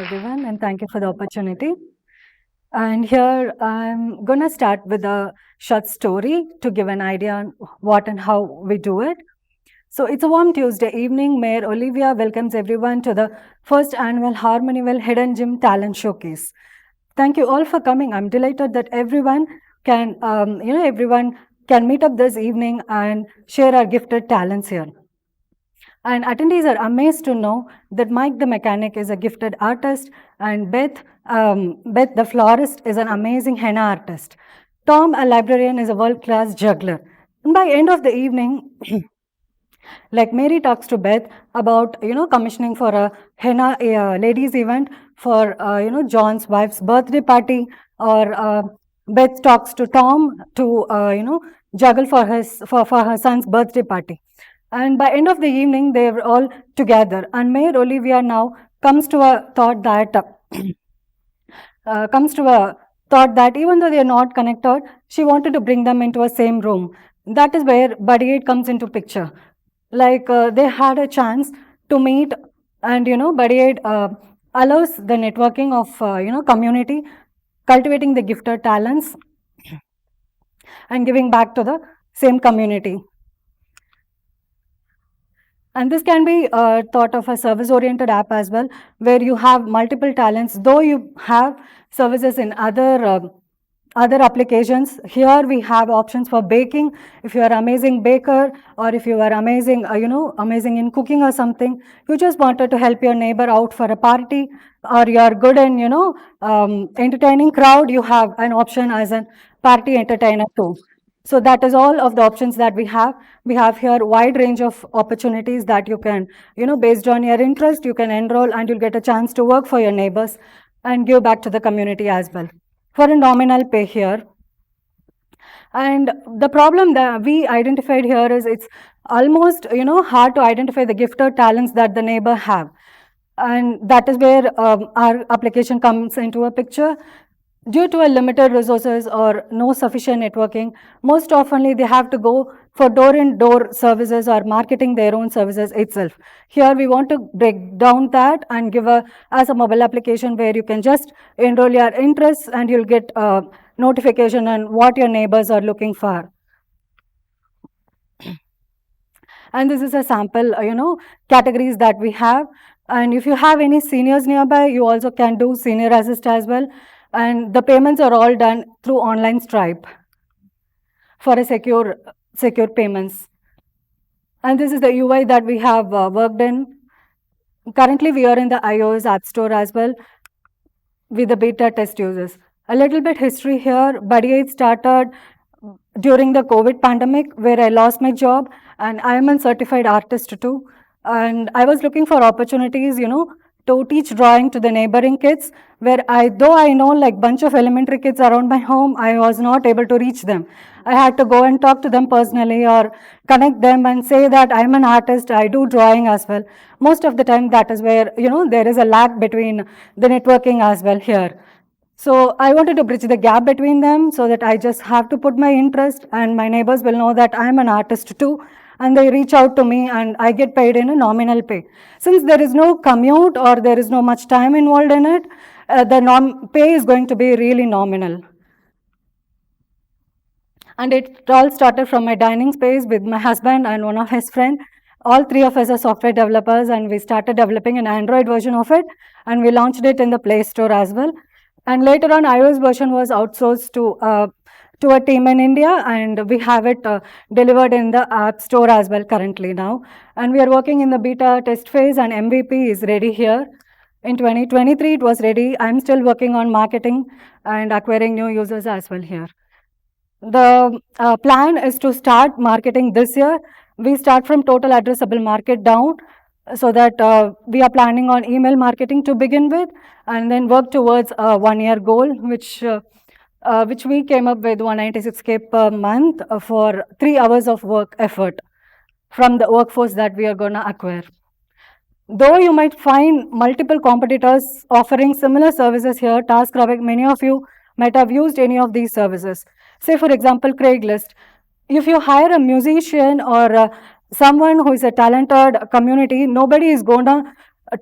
everyone, and thank you for the opportunity. And here I'm going to start with a short story to give an idea on what and how we do it. So it's a warm Tuesday evening. Mayor Olivia welcomes everyone to the first annual Harmonival Hidden Gem Talent Showcase. Thank you all for coming. I'm delighted that everyone can meet up this evening and share our gifted talents here. And attendees are amazed to know that Mike the mechanic is a gifted artist, and Beth the florist is an amazing henna artist. Tom, a librarian, is a world-class juggler. And by end of the evening, like Mary talks to Beth about commissioning for a henna ladies event for John's wife's birthday party, or Beth talks to Tom to juggle for her son's birthday party. And by end of the evening, they were all together. And Mayor Olivia now comes to a thought that even though they are not connected, she wanted to bring them into a same room. That is where BuddyAid comes into picture. Like they had a chance to meet, and BuddyAid allows the networking of community, cultivating the gifted talents, and giving back to the same community. And this can be thought of a service-oriented app as well, where you have multiple talents. Though you have services in other applications, here we have options for baking. If you are an amazing baker, or if you are amazing, amazing in cooking or something, you just wanted to help your neighbor out for a party, or you are good in entertaining crowd, you have an option as a party entertainer too. So that is all of the options that we have. We have here a wide range of opportunities that you can, based on your interest, you can enroll and you'll get a chance to work for your neighbors and give back to the community as well for a nominal pay here. And the problem that we identified here is it's almost, hard to identify the gifted talents that the neighbor have. And that is where our application comes into a picture. Due to a limited resources or no sufficient networking, most oftenly they have to go for door-in-door services or marketing their own services itself. Here we want to break down that and give as a mobile application where you can just enroll your interests and you'll get a notification on what your neighbors are looking for. And this is a sample, categories that we have. And if you have any seniors nearby, you also can do senior assist as well. And the payments are all done through online Stripe for a secure payments. And this is the UI that we have worked in. Currently, we are in the iOS App Store as well with the beta test users. A little bit history here. BuddyAid started during the COVID pandemic, where I lost my job, and I am a certified artist too. And I was looking for opportunities, to teach drawing to the neighboring kids, where though I know like bunch of elementary kids around my home, I was not able to reach them. I had to go and talk to them personally or connect them and say that I'm an artist, I do drawing as well. Most of the time that is where, there is a lag between the networking as well here. So I wanted to bridge the gap between them so that I just have to put my interest and my neighbors will know that I'm an artist too. And they reach out to me and I get paid in a nominal pay. Since there is no commute or there is no much time involved in it, the pay is going to be really nominal. And it all started from my dining space with my husband and one of his friends. All three of us are software developers, and we started developing an Android version of it, and we launched it in the Play Store as well. And later on, iOS version was outsourced to a team in India, and we have it delivered in the App Store as well currently now. And we are working in the beta test phase, and MVP is ready here. In 2023, it was ready. I'm still working on marketing and acquiring new users as well here. The plan is to start marketing this year. We start from total addressable market down, so that we are planning on email marketing to begin with, and then work towards a 1-year goal, which we came up with 196K per month for 3 hours of work effort from the workforce that we are going to acquire. Though you might find multiple competitors offering similar services here, TaskRabbit, many of you might have used any of these services. Say, for example, Craigslist. If you hire a musician or someone who is a talented community, nobody is going to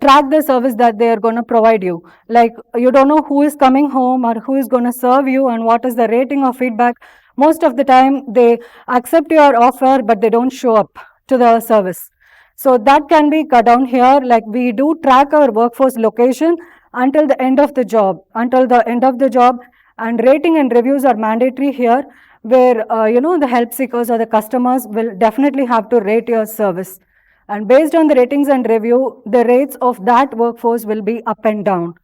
track the service that they are going to provide you. Like, you don't know who is coming home or who is going to serve you and what is the rating or feedback. Most of the time, they accept your offer, but they don't show up to the service. So that can be cut down here. Like, we do track our workforce location until the end of the job, and rating and reviews are mandatory here, where the help seekers or the customers will definitely have to rate your service. And based on the ratings and review, the rates of that workforce will be up and down.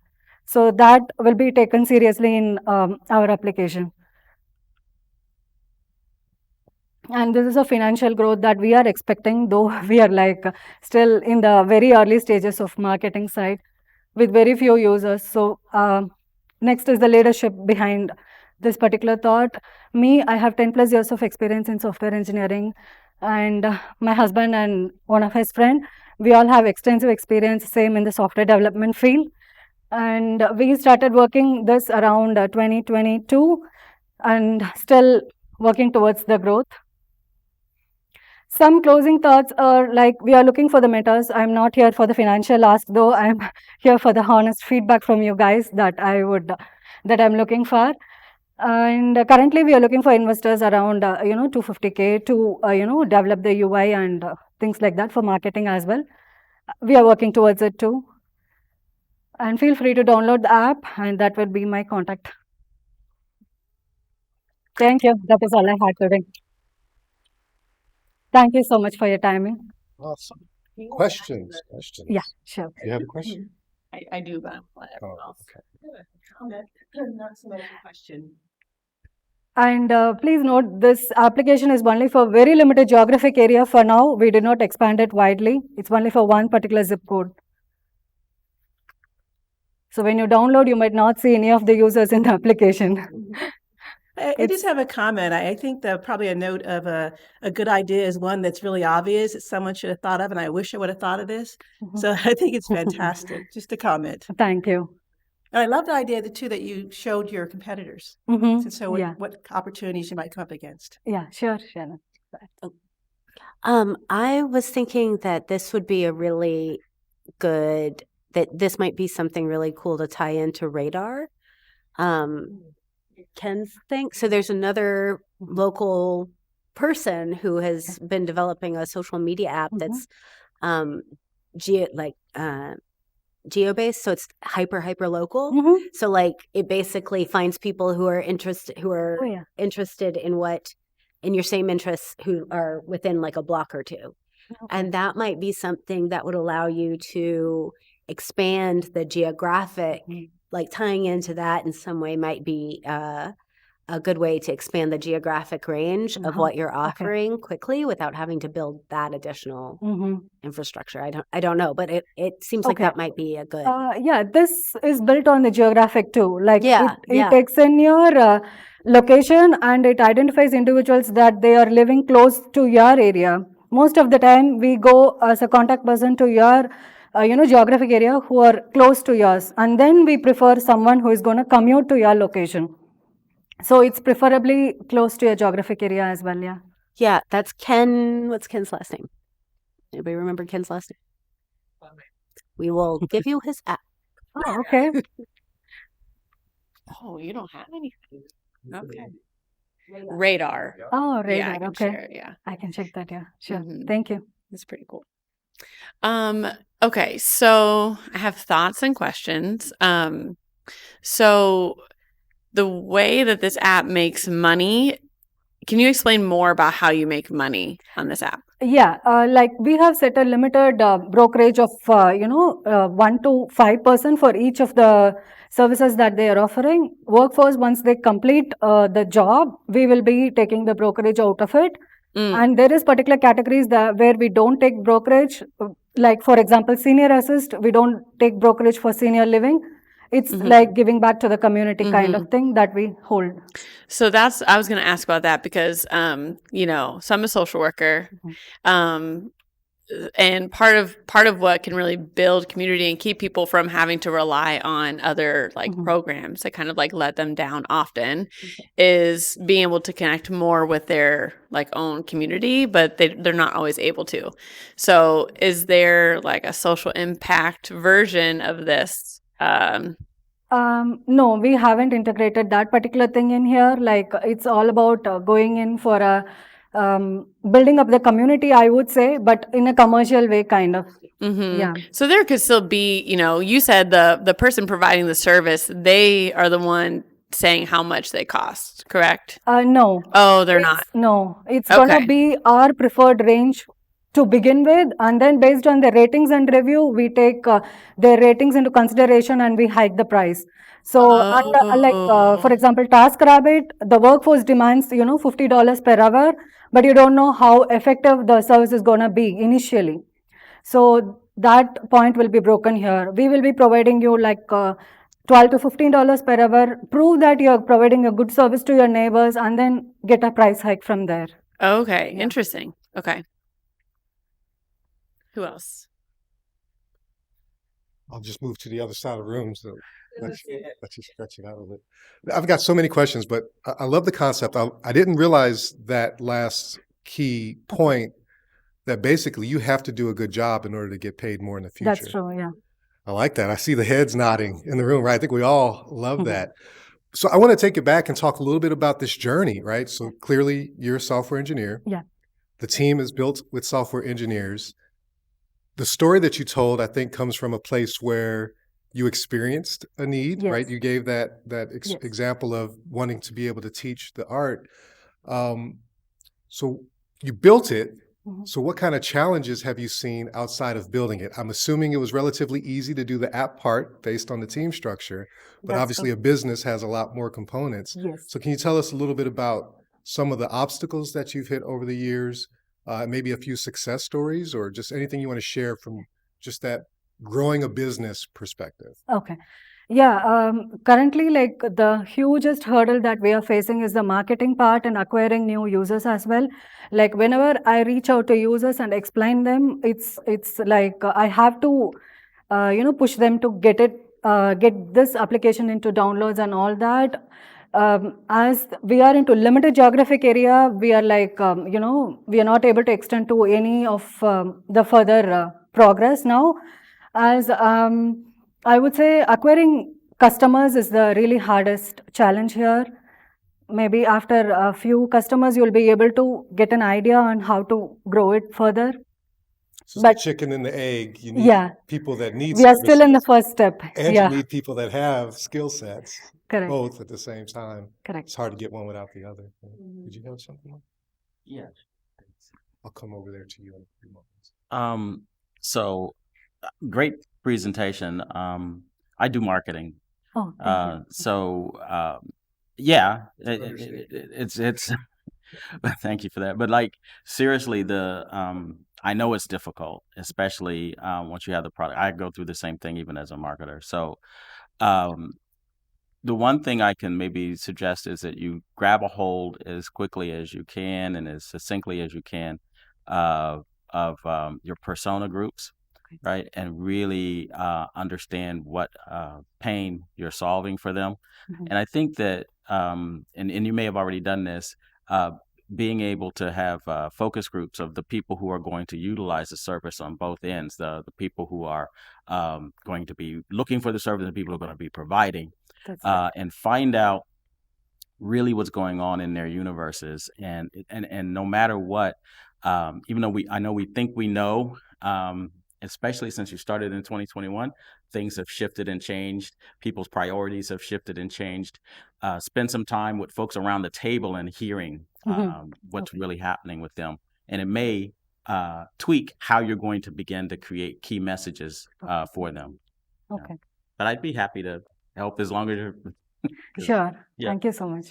So that will be taken seriously in our application. And this is a financial growth that we are expecting, though we are like still in the very early stages of marketing side with very few users. So next is the leadership behind this particular thought. Me, I have 10 plus years of experience in software engineering, and my husband and one of his friend, we all have extensive experience, same in the software development field. And we started working this around 2022 and still working towards the growth. Some closing thoughts are like, we are looking for the mentors. I'm not here for the financial ask, though. I'm here for the honest feedback from you guys that I'm looking for. And currently, we are looking for investors around 250K to develop the UI and things like that for marketing as well. We are working towards it too. And feel free to download the app, and that will be my contact. Thank you. That is all I had today. Thank you so much for your timing. Awesome. Questions? Yeah, sure. You have a question? I do, but Oh, okay. not so much a question. And please note, this application is only for very limited geographic area for now. We did not expand it widely. It's only for one particular zip code. So when you download, you might not see any of the users in the application. I just have a comment. I think that probably a note of a good idea is one that's really obvious that someone should have thought of, and I wish I would have thought of this. So I think it's fantastic. Just a comment. Thank you. And I love the idea too that you showed your competitors. So what opportunities you might come up against. Yeah, sure, Shannon. I was thinking that this would be that this might be something really cool to tie into Radar. Ken's thing. So there's another local person who has been developing a social media app that's geo-based, so it's hyper local. So like it basically finds people who are interested in your same interests who are within like a block or two. And that might be something that would allow you to expand the geographic, like tying into that in some way might be a good way to expand the geographic range of what you're offering quickly without having to build that additional infrastructure. I don't know, but it seems like that might be a good. Yeah, this is built on the geographic too. Like it takes in your location and it identifies individuals that they are living close to your area. Most of the time, we go as a contact person to your geographic area who are close to yours, and then we prefer someone who is going to commute to your location. So it's preferably close to your geographic area as well. Yeah, that's Ken. What's Ken's last name? Anybody remember Ken's last name? We will give you his app. Oh, okay. Oh, you don't have anything. Okay. Radar. Oh, Radar. Yeah, I can okay. share it, yeah. I can check that. Yeah, sure. Thank you. That's pretty cool. Okay, so I have thoughts and questions. So the way that this app makes money, can you explain more about how you make money on this app? Yeah, like we have set a limited brokerage of 1 to 5% for each of the services that they are offering. Workforce, once they complete the job, we will be taking the brokerage out of it. And there is particular categories where we don't take brokerage. Like for example, senior assist, we don't take brokerage for senior living. It's like giving back to the community kind of thing that we hold. So I was going to ask about that because, so I'm a social worker. and part of what can really build community and keep people from having to rely on other like programs that kind of like let them down often is being able to connect more with their like own community, but they're not always able to. So is there like a social impact version of this? No, we haven't integrated that particular thing in here. Like it's all about going in for a building up the community, I would say, but in a commercial way, kind of. Yeah. So there could still be, you said the person providing the service, they are the one saying how much they cost, correct? No. Oh, they're not. No, it's gonna Okay. be our preferred range to begin with, and then based on the ratings and review, we take their ratings into consideration and we hike the price. So, for example, TaskRabbit, the workforce demands, $50 per hour, but you don't know how effective the service is gonna be initially. So that point will be broken here. We will be providing you like $12 to $15 per hour. Prove that you're providing a good service to your neighbors, and then get a price hike from there. Okay, interesting. Okay. Who else? I'll just move to the other side of the room. So let's you stretch it out a little bit. I've got so many questions, but I love the concept. I didn't realize that last key point, that basically you have to do a good job in order to get paid more in the future. That's true, yeah. I like that. I see the heads nodding in the room, right? I think we all love that. So I want to take it back and talk a little bit about this journey, right? So clearly you're a software engineer. Yeah. The team is built with software engineers. The story that you told, I think, comes from a place where you experienced a need, Yes. right? You gave that Yes. example of wanting to be able to teach the art. So you built it. So what kind of challenges have you seen outside of building it? I'm assuming it was relatively easy to do the app part based on the team structure, but That's obviously a business has a lot more components. Yes. So can you tell us a little bit about some of the obstacles that you've hit over the years, maybe a few success stories, or just anything you want to share from just that growing a business perspective? Okay. Yeah, currently, like the hugest hurdle that we are facing is the marketing part and acquiring new users as well. Like whenever I reach out to users and explain them, it's like I have to, push them to get this application into downloads and all that. As we are into limited geographic area, we are like, we are not able to extend to any of the further progress now. As I would say acquiring customers is the really hardest challenge here. Maybe after a few customers, you'll be able to get an idea on how to grow it further. So But- it's the chicken and the egg. You need Yeah, people that need we are still in the services, first step. and Yeah, you need people that have skill sets, correct, both at the same time. correct. It's hard to get one without the other. Did you have something? Yeah. I'll come over there to you in a few moments. So great presentation. I do marketing. Oh, thank you. Yeah, Appreciate it's thank you for that. But like seriously, I know it's difficult, especially once you have the product. I go through the same thing even as a marketer. So the one thing I can maybe suggest is that you grab a hold as quickly as you can and as succinctly as you can of your persona groups, right? And really understand what pain you're solving for them. And I think that, and you may have already done this, being able to have focus groups of the people who are going to utilize the service on both ends, the people who are going to be looking for the service and people who are going to be providing, That's right. and find out really what's going on in their universes. And no matter what, even though I know we think we know, especially since you started in 2021, things have shifted and changed. People's priorities have shifted and changed. Spend some time with folks around the table and hearing what's really happening with them. And it may tweak how you're going to begin to create key messages for them. Okay, But I'd be happy to help as long as you're... sure. Yeah. Thank you so much.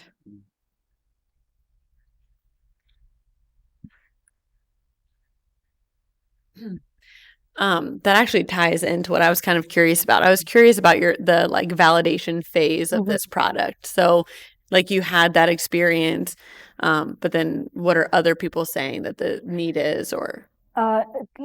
That actually ties into what I was kind of curious about. I was curious about the like validation phase of this product. So like you had that experience, but then what are other people saying that the need is, or? Uh,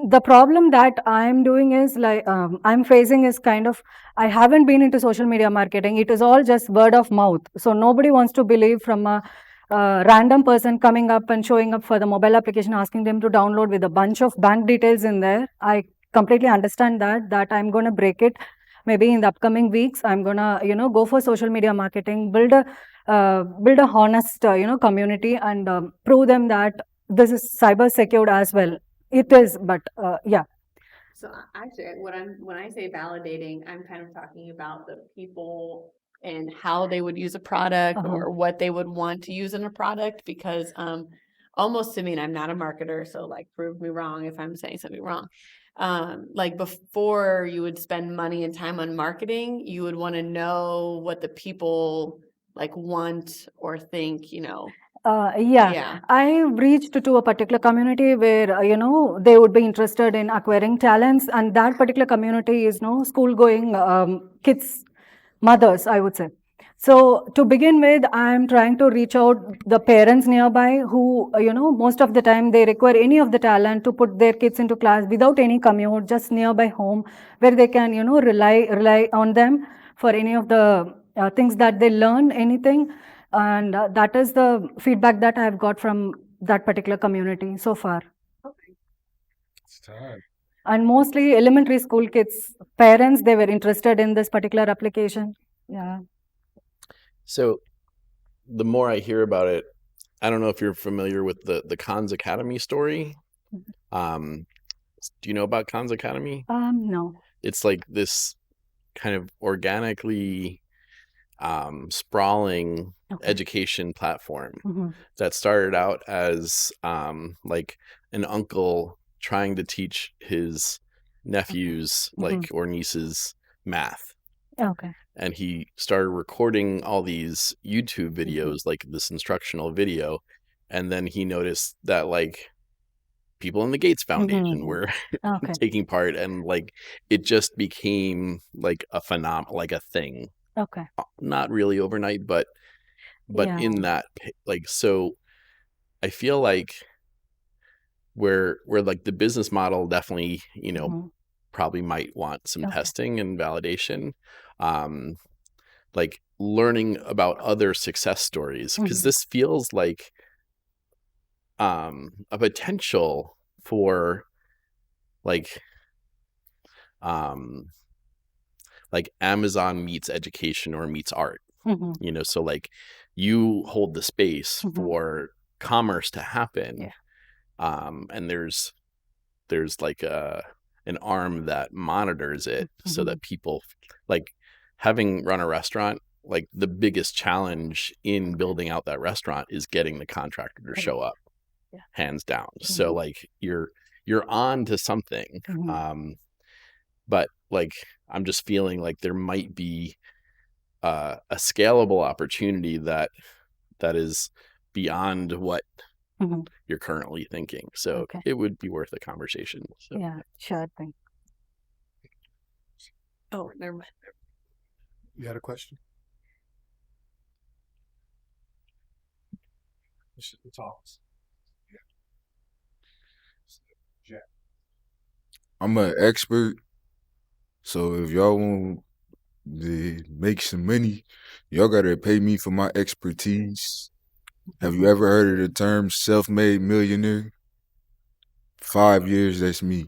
the problem that I'm doing is like I'm facing is kind of I haven't been into social media marketing. It is all just word of mouth. So nobody wants to believe from a random person coming up and showing up for the mobile application, asking them to download with a bunch of bank details in there. I completely understand that I'm going to break it. Maybe in the upcoming weeks, I'm gonna go for social media marketing, build a honest community, and prove them that this is cyber secured as well. It is, but yeah. So actually, when I say validating, I'm kind of talking about the people and how they would use a product or what they would want to use in a product. Because almost to me, and I'm not a marketer, so like prove me wrong if I'm saying something wrong. Like before you would spend money and time on marketing, you would want to know what the people like want or think. Yeah. I reached to a particular community where they would be interested in acquiring talents, and that particular community is school going kids, mothers, I would say. So to begin with, I'm trying to reach out the parents nearby who most of the time they require any of the talent to put their kids into class without any commute, just nearby home, where they can rely on them for any of the things that they learn, anything. And that is the feedback that I've got from that particular community so far. It's time. And mostly elementary school kids, parents, they were interested in this particular application. Yeah. So the more I hear about it, I don't know if you're familiar with the Khan's Academy story. Do you know about Khan's Academy? No. It's like this kind of organically sprawling education platform that started out as like an uncle trying to teach his nephews like or nieces math. Okay. And he started recording all these YouTube videos, like this instructional video, and then he noticed that like people in the Gates Foundation were taking part, and like it just became like a like a thing. Okay. Not really overnight, but in that like, so I feel like where like the business model definitely probably might want some testing and validation, like learning about other success stories, because this feels like a potential for like Amazon meets education or meets art. So like you hold the space for commerce to happen, and there's like an arm that monitors it so that people, like having run a restaurant, like the biggest challenge in building out that restaurant is getting the contractor to show up, hands down. So like you're on to something, but like I'm just feeling like there might be a scalable opportunity that is beyond what you're currently thinking. So it would be worth a conversation. So. Yeah, sure thing. Oh, never mind. You had a question? It's office. Yeah. I'm an expert, so if y'all want to make some money, y'all gotta pay me for my expertise. Have you ever heard of the term self-made millionaire? 5 years, that's me.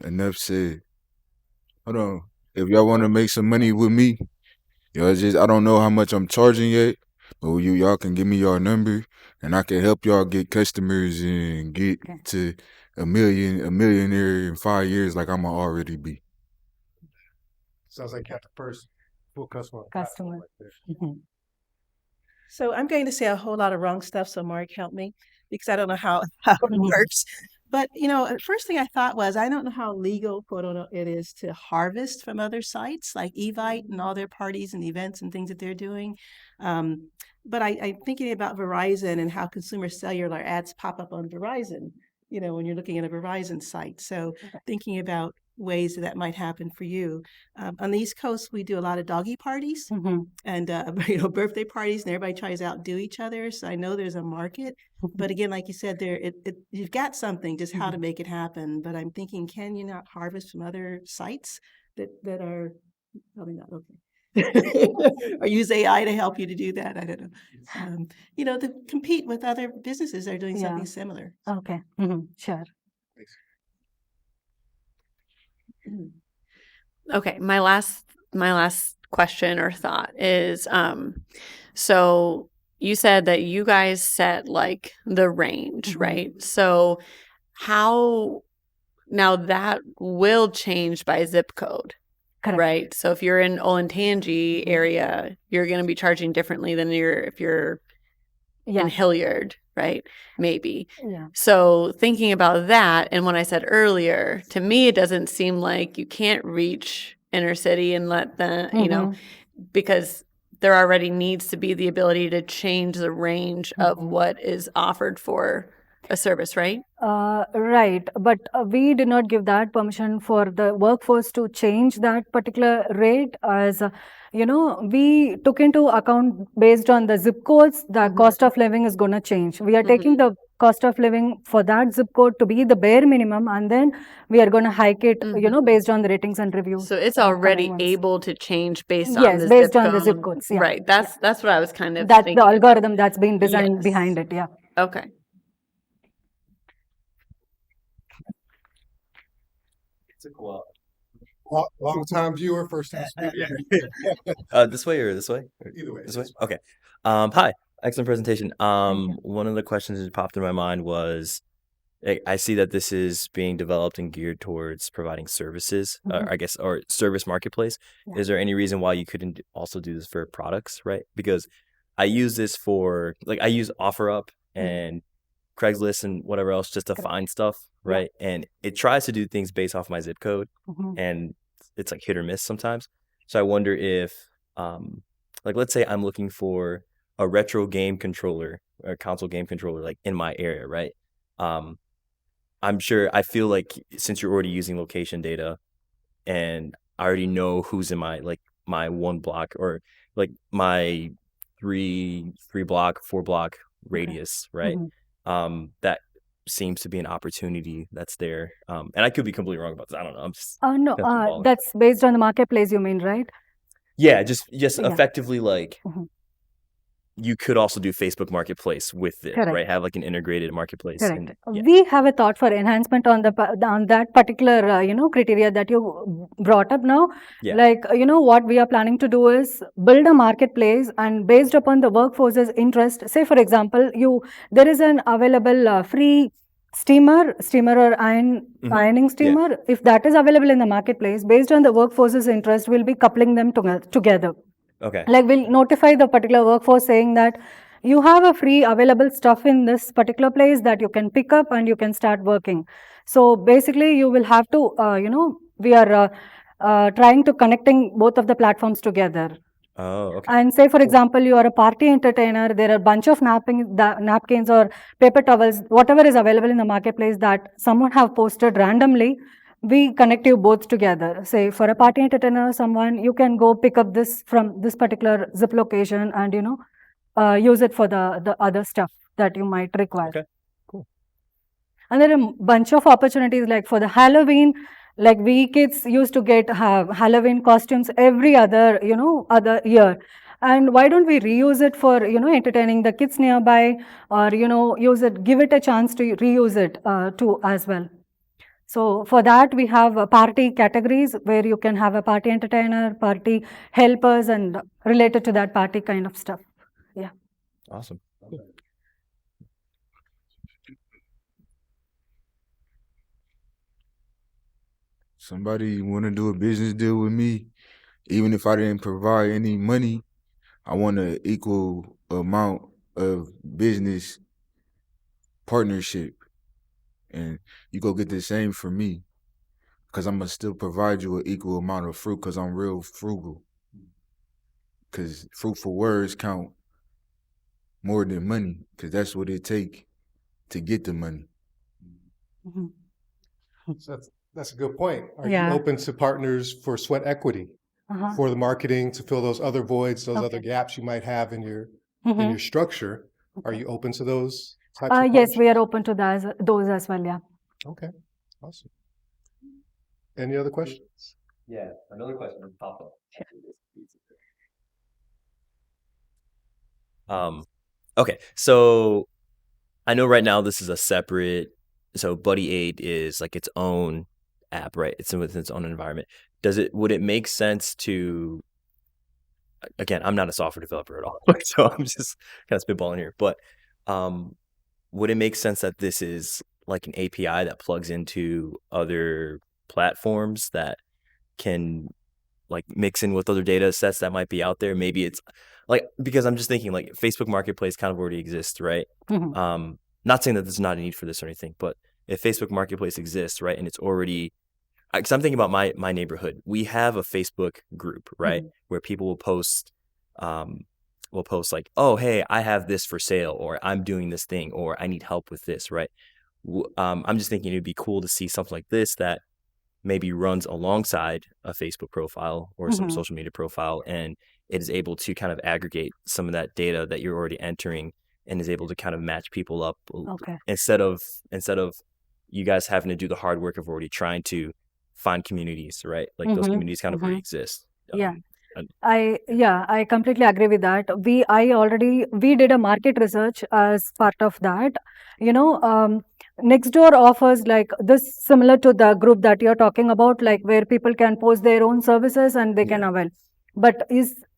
Enough said. Hold on. If y'all want to make some money with me, y'all I don't know how much I'm charging yet, but y'all can give me your number and I can help y'all get customers and get to a millionaire in 5 years like I'ma already be. Sounds like you have the first full customer. So I'm going to say a whole lot of wrong stuff, so Mark, help me, because I don't know how it works. But, first thing I thought was, I don't know how legal, quote unquote, it is to harvest from other sites like Evite and all their parties and events and things that they're doing. But I'm thinking about Verizon and how consumer cellular ads pop up on Verizon, when you're looking at a Verizon site. So thinking about ways that might happen for you. On the East Coast, we do a lot of doggy parties and birthday parties, and everybody tries to outdo each other. So I know there's a market, but again, like you said, you've got something, just how to make it happen. But I'm thinking, can you not harvest from other sites that are probably not okay? Or use AI to help you to do that? I don't know. To compete with other businesses that are doing something similar. Okay. Sure. Okay, my last question or thought is so you said that you guys set like the range, right? So how now that will change by zip code. Correct. Right. So if you're in Olentangy area, you're going to be charging differently than if you're in Hilliard, right? Maybe. Yeah. So thinking about that, and when I said earlier, to me, it doesn't seem like you can't reach inner city and let the, because there already needs to be the ability to change the range of what is offered for a service, right? Right, but we did not give that permission for the workforce to change that particular rate, as we took into account based on the zip codes, the cost of living is going to change. We are taking the cost of living for that zip code to be the bare minimum, and then we are going to hike it, based on the ratings and reviews. So it's already able to change based on Yes, the based zip on the zip code. codes. Yeah. Right. That's what I was kind of That's thinking. the algorithm that's been designed Yes. behind it. Yeah. Okay. Long time viewer, first time speaker. This way or this way? Either way. This way? Okay. Hi. Excellent presentation. One of the questions that popped in my mind was, I see that this is being developed and geared towards providing services, or service marketplace. Yeah. Is there any reason why you couldn't also do this for products, right? Because I use this for, I use OfferUp and Craigslist and whatever else just to find stuff, right? And it tries to do things based off my zip code, and it's like hit or miss sometimes. So I wonder if, let's say I'm looking for a retro game controller or console game controller, like in my area, right? I feel like since you're already using location data and I already know who's in my one block or like my three block, 4 block radius, right? That seems to be an opportunity that's there. And I could be completely wrong about this. I don't know. I'm just No, that's based on the marketplace, you mean, right? yeah, just effectively you could also do Facebook Marketplace with it, Correct. right? Have like an integrated marketplace. Correct. And, We have a thought for enhancement on that particular criteria that you brought up now. Yeah. What we are planning to do is build a marketplace, and based upon the workforce's interest, say for example, there is an available free steamer or ironing steamer. If that is available in the marketplace, based on the workforce's interest, we'll be coupling them together. Okay. We'll notify the particular workforce saying that you have a free available stuff in this particular place that you can pick up and you can start working. So basically you will have to, we are trying to connecting both of the platforms together. Oh, okay. And say, for example, you are a party entertainer, there are a bunch of napkins or paper towels, whatever is available in the marketplace that someone have posted randomly. We connect you both together. Say for a party entertainer or someone, you can go pick up this from this particular zip location and, use it for the other stuff that you might require. Okay, cool. And there are a bunch of opportunities like for the Halloween, like we kids used to have Halloween costumes every other year. And why don't we reuse it for, entertaining the kids nearby, or, give it a chance to reuse it too as well. So for that, we have party categories where you can have a party entertainer, party helpers, and related to that party kind of stuff. Yeah. Awesome. Cool. Somebody want to do a business deal with me, even if I didn't provide any money, I want an equal amount of business partnership. And you go get the same from me, because I'm going to still provide you an equal amount of fruit, because I'm real frugal. Because fruitful words count more than money, because that's what it takes to get the money. So That's a good point. Are Yeah. you open to partners for sweat equity, Uh-huh. for the marketing, to fill those other voids, those other Okay. gaps you might have in your Mhm. structure? Are Okay. you open to those types of Yes, we partnerships? are open to those as well. Yeah. Okay, awesome. Any other questions? Yeah, another question pop up. Okay, so I know right now this is a separate. So BuddyAid is like its own app, right? It's within its own environment. Would it make sense to? Again, I'm not a software developer at all, so I'm just kind of spitballing here. But would it make sense that this is like an API that plugs into other platforms that can like mix in with other data sets that might be out there? Maybe it's like, because I'm just thinking like Facebook Marketplace kind of already exists, right? Mhm. Not saying that there's not a need for this or anything, but if Facebook Marketplace exists, right, and it's already, because I'm thinking about my neighborhood, we have a Facebook group, right, where people will post like, oh, hey, I have this for sale, or I'm doing this thing, or I need help with this, right? I'm just thinking it'd be cool to see something like this that maybe runs alongside a Facebook profile or some Mhm. social media profile, and it is able to kind of aggregate some of that data that you're already entering and is able to kind of match people up Okay. instead of you guys having to do the hard work of already trying to find communities, right? Like those Mhm. communities kind of already Mhm. exist. Yeah. and- I completely agree with that. We did a market research as part of that. You know, Nextdoor offers like this similar to the group that you're talking about, like where people can post their own services and they can Yeah. avail. But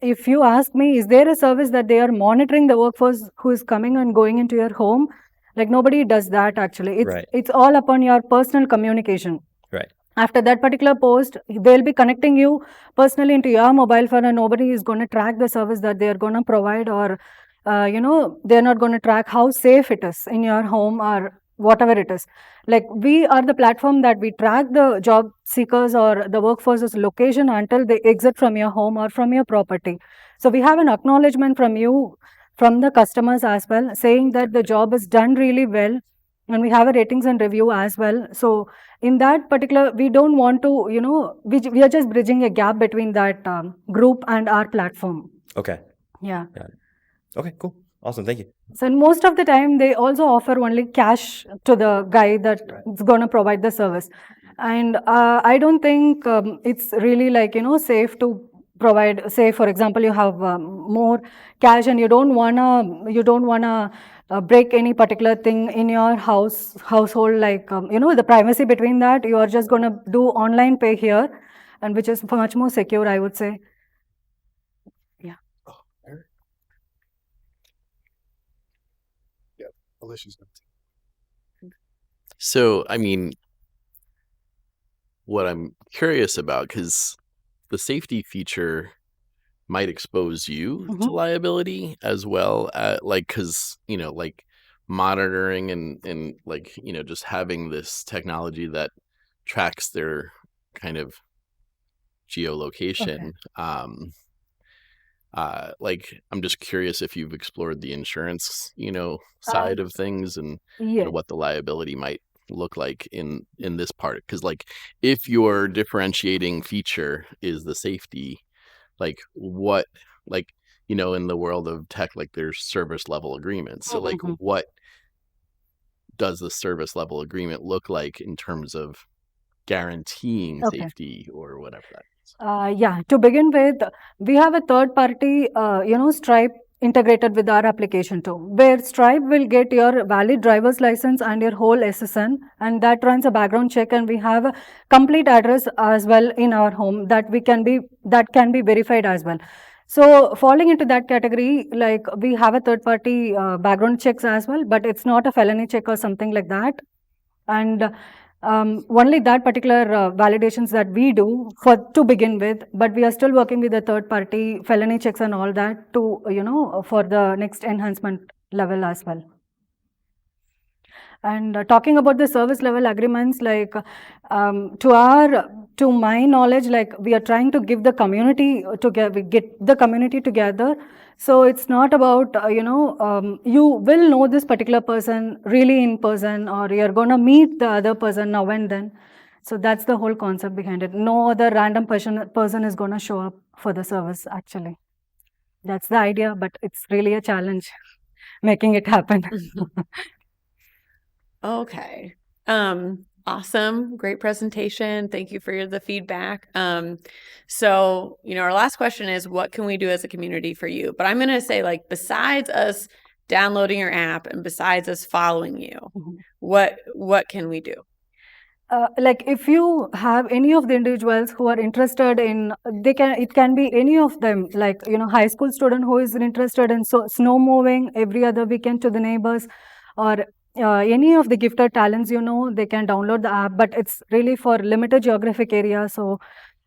if you ask me, is there a service that they are monitoring the workforce who is coming and going into your home? Like nobody does that actually. Right. It's all upon your personal communication. Right. After that particular post, they'll be connecting you personally into your mobile phone, and nobody is going to track the service that they are going to provide, or they're not going to track how safe it is in your home or whatever it is. Like we are the platform that we track the job seekers or the workforce's location until they exit from your home or from your property. So we have an acknowledgement from you, from the customers as well, saying that the job is done really well, and we have a ratings and review as well. So in that particular, we don't want to, we are just bridging a gap between that group and our platform. Okay. Yeah. Okay, cool. Awesome. Thank you. So most of the time, they also offer only cash to the guy that's going to provide the service. And I don't think it's really like, safe to provide, say, for example, you have more cash and you don't wanna break any particular thing in your household, like, the privacy between that, you are just going to do online pay here, and which is much more secure, I would say. Yeah. Eric? Yeah, Alicia's got it. So, I mean, what I'm curious about, because the safety feature might expose you to liability as well, like, because, like monitoring and like, just having this technology that tracks their kind of geolocation. Like, I'm just curious if you've explored the insurance, side of things and Yes. what the liability might look like in this part. Because like, if your differentiating feature is the safety, like what, like, in the world of tech, like there's service level agreements. So like, what does the service level agreement look like in terms of guaranteeing Okay. safety or whatever that is? To begin with, we have a third party, Stripe integrated with our application too, where Stripe will get your valid driver's license and your whole SSN, and that runs a background check, and we have a complete address as well in our home that can be verified as well. So falling into that category, like we have a third party background checks as well, but it's not a felony check or something like that. And only that particular validations that we do to begin with, but we are still working with the third party felony checks and all that to, for the next enhancement level as well. And talking about the service level agreements, like to my knowledge, like we are trying to give the community together, get the community together. So it's not about, you will know this particular person really in person, or you're going to meet the other person now and then. So that's the whole concept behind it. No other random person is going to show up for the service, actually. That's the idea, but it's really a challenge making it happen. Okay. Awesome. Great presentation. Thank you for the feedback. So, our last question is, what can we do as a community for you? But I'm going to say, like, besides us downloading your app and besides us following you, what can we do? Like if you have any of the individuals who are interested in, it can be any of them, like, high school student who is interested in snow moving every other weekend to the neighbors, or any of the gifted talents, they can download the app, but it's really for limited geographic area. So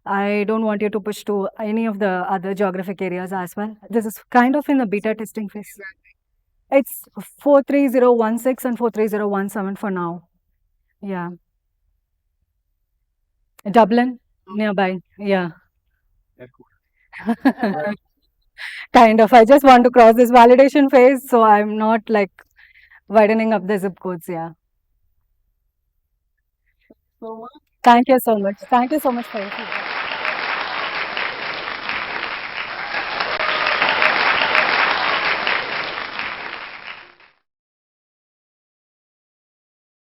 I don't want you to push to any of the other geographic areas as well. This is kind of in the beta testing phase. It's 43016 and 43017 for now. Yeah. Dublin, nearby. Yeah. Kind of. I just want to cross this validation phase, so I'm not like widening up the zip codes. Yeah. Thank you so much. Thank you so much for your feedback.